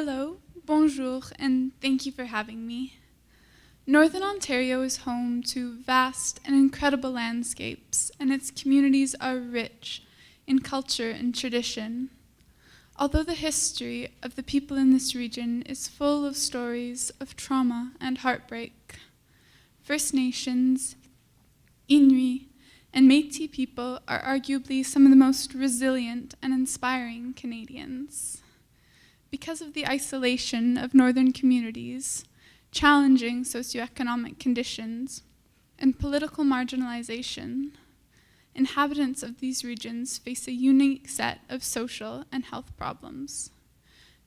Hello, bonjour, and thank you for having me. Northern Ontario is home to vast and incredible landscapes, and its communities are rich in culture and tradition. Although the history of the people in this region is full of stories of trauma and heartbreak, First Nations, Inuit, and Métis people are arguably some of the most resilient and inspiring Canadians. Because of the isolation of northern communities, challenging socioeconomic conditions, and political marginalization, inhabitants of these regions face a unique set of social and health problems.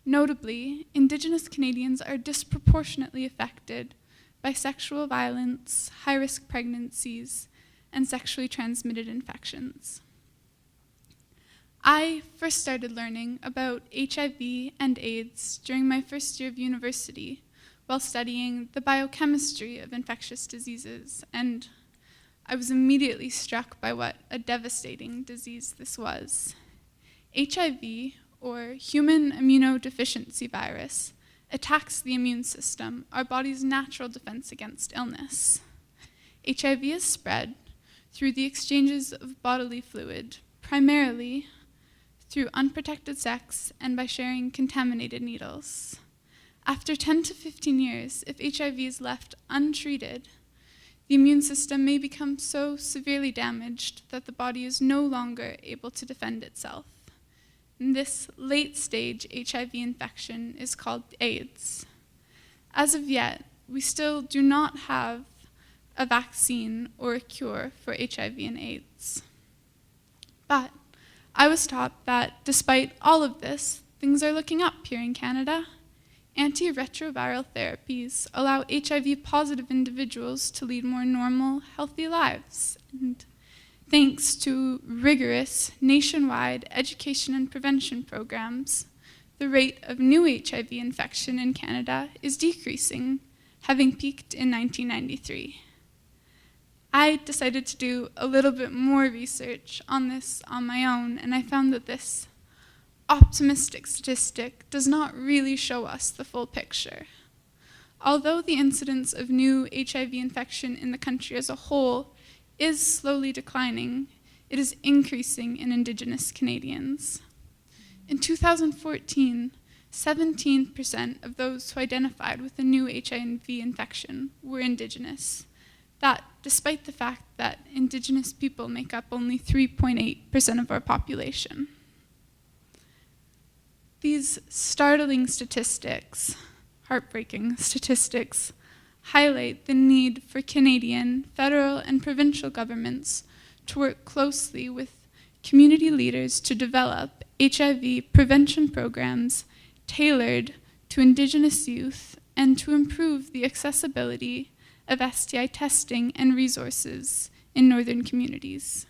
Notably, Indigenous Canadians are disproportionately affected by sexual violence, high-risk pregnancies, and sexually transmitted infections. I first started learning about HIV and AIDS during my first year of university while studying the biochemistry of infectious diseases, and I was immediately struck by what a devastating disease this was. HIV, or human immunodeficiency virus, attacks the immune system, our body's natural defense against illness. HIV is spread through the exchanges of bodily fluid, primarily through unprotected sex and by sharing contaminated needles. After 10 to 15 years, if HIV is left untreated, the immune system may become so severely damaged that the body is no longer able to defend itself. And this late-stage HIV infection is called AIDS. As of yet, we still do not have a vaccine or a cure for HIV and AIDS. But I was taught that despite all of this, things are looking up here in Canada. Antiretroviral therapies allow HIV-positive individuals to lead more normal, healthy lives. And thanks to rigorous nationwide education and prevention programs, the rate of new HIV infection in Canada is decreasing, having peaked in 1993. I decided to do a little bit more research on this on my own, and I found that this optimistic statistic does not really show us the full picture. Although the incidence of new HIV infection in the country as a whole is slowly declining, it is increasing in Indigenous Canadians. In 2014, 17% of those who identified with a new HIV infection were Indigenous. That despite the fact that Indigenous people make up only 3.8% of our population. These startling statistics, heartbreaking statistics, highlight the need for Canadian, federal, and provincial governments to work closely with community leaders to develop HIV prevention programs tailored to Indigenous youth and to improve the accessibility of STI testing and resources in northern communities.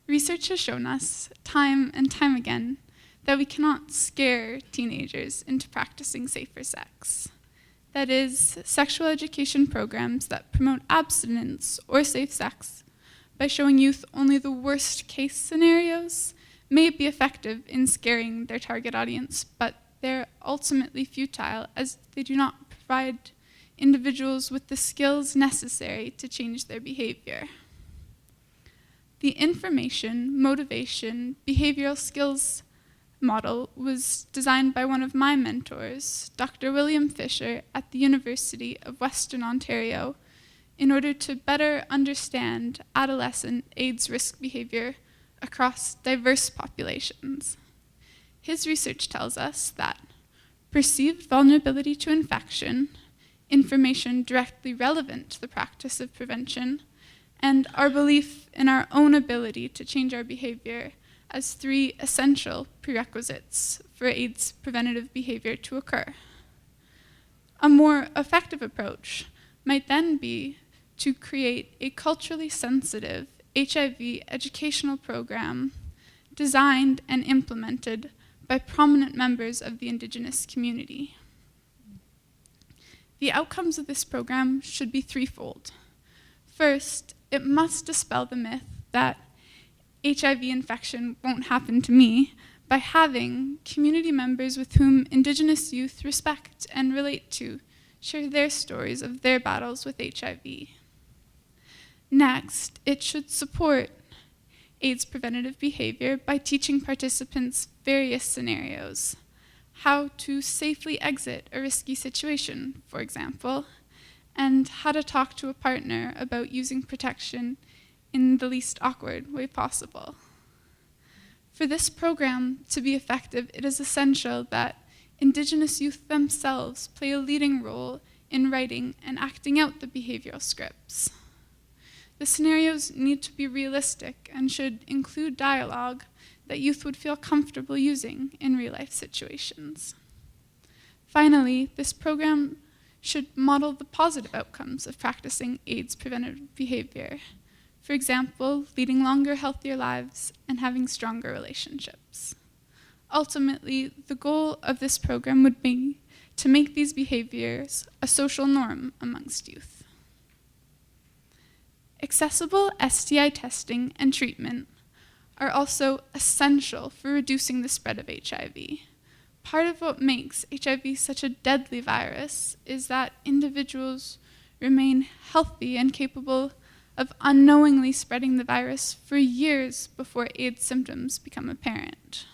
Research has shown us time and time again that we cannot scare teenagers into practicing safer sex. That is, sexual education programs that promote abstinence or safe sex by showing youth only the worst case scenarios may be effective in scaring their target audience, but they're ultimately futile as they do not provide individuals with the skills necessary to change their behavior. The information, motivation, behavioral skills model was designed by one of my mentors, Dr. William Fisher at the University of Western Ontario, in order to better understand adolescent AIDS risk behavior across diverse populations. His research tells us that perceived vulnerability to infection, information directly relevant to the practice of prevention, and our belief in our own ability to change our behavior as 3 essential prerequisites for AIDS preventative behavior to occur. A more effective approach might then be to create a culturally sensitive HIV educational program designed and implemented by prominent members of the Indigenous community. The outcomes of this program should be threefold. First, it must dispel the myth that HIV infection won't happen to me by having community members with whom Indigenous youth respect and relate to share their stories of their battles with HIV. Next, it should support AIDS preventative behavior by teaching participants various scenarios, how to safely exit a risky situation, for example, and how to talk to a partner about using protection in the least awkward way possible. For this program to be effective, it is essential that Indigenous youth themselves play a leading role in writing and acting out the behavioral scripts. The scenarios need to be realistic and should include dialogue that youth would feel comfortable using in real-life situations. Finally, this program should model the positive outcomes of practicing AIDS preventative behavior. For example, leading longer, healthier lives and having stronger relationships. Ultimately, the goal of this program would be to make these behaviors a social norm amongst youth. Accessible STI testing and treatment are also essential for reducing the spread of HIV. Part of what makes HIV such a deadly virus is that individuals remain healthy and capable of unknowingly spreading the virus for years before AIDS symptoms become apparent.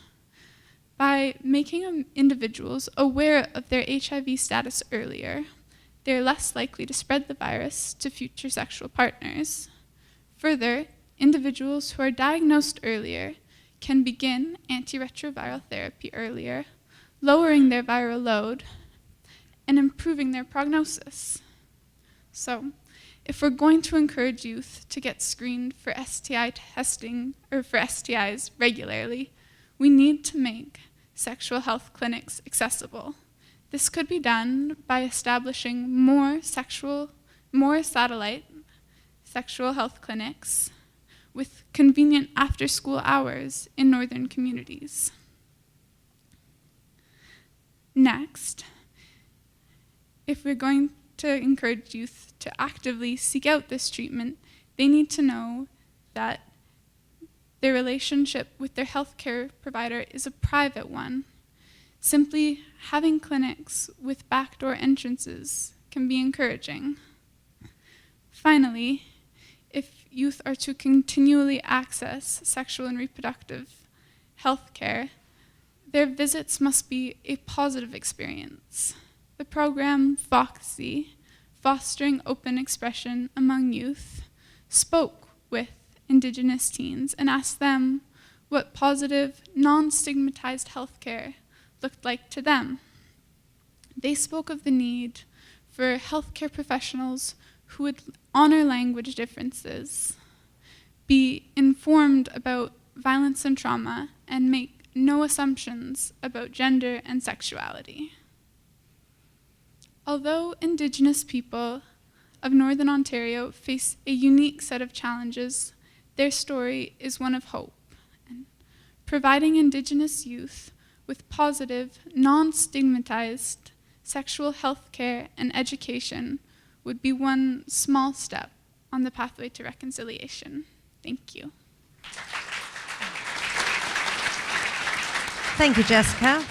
By making individuals aware of their HIV status earlier, they're less likely to spread the virus to future sexual partners. Further, individuals who are diagnosed earlier can begin antiretroviral therapy earlier, lowering their viral load and improving their prognosis. So, if we're going to encourage youth to get screened for STI testing or for STIs regularly, we need to make sexual health clinics accessible. This could be done by establishing more satellite sexual health clinics with convenient after-school hours in northern communities. Next, if we're going to encourage youth to actively seek out this treatment, they need to know that their relationship with their healthcare provider is a private one. Simply having clinics with backdoor entrances can be encouraging. Finally, if youth are to continually access sexual and reproductive health care, their visits must be a positive experience. The program FOXY, Fostering Open Expression Among Youth, spoke with Indigenous teens and asked them what positive, non-stigmatized healthcare looked like to them. They spoke of the need for healthcare professionals who would honor language differences, be informed about violence and trauma, and make no assumptions about gender and sexuality. Although Indigenous people of Northern Ontario face a unique set of challenges, their story is one of hope. And providing Indigenous youth with positive, non-stigmatized sexual health care and education would be one small step on the pathway to reconciliation. Thank you. Thank you, Jessica.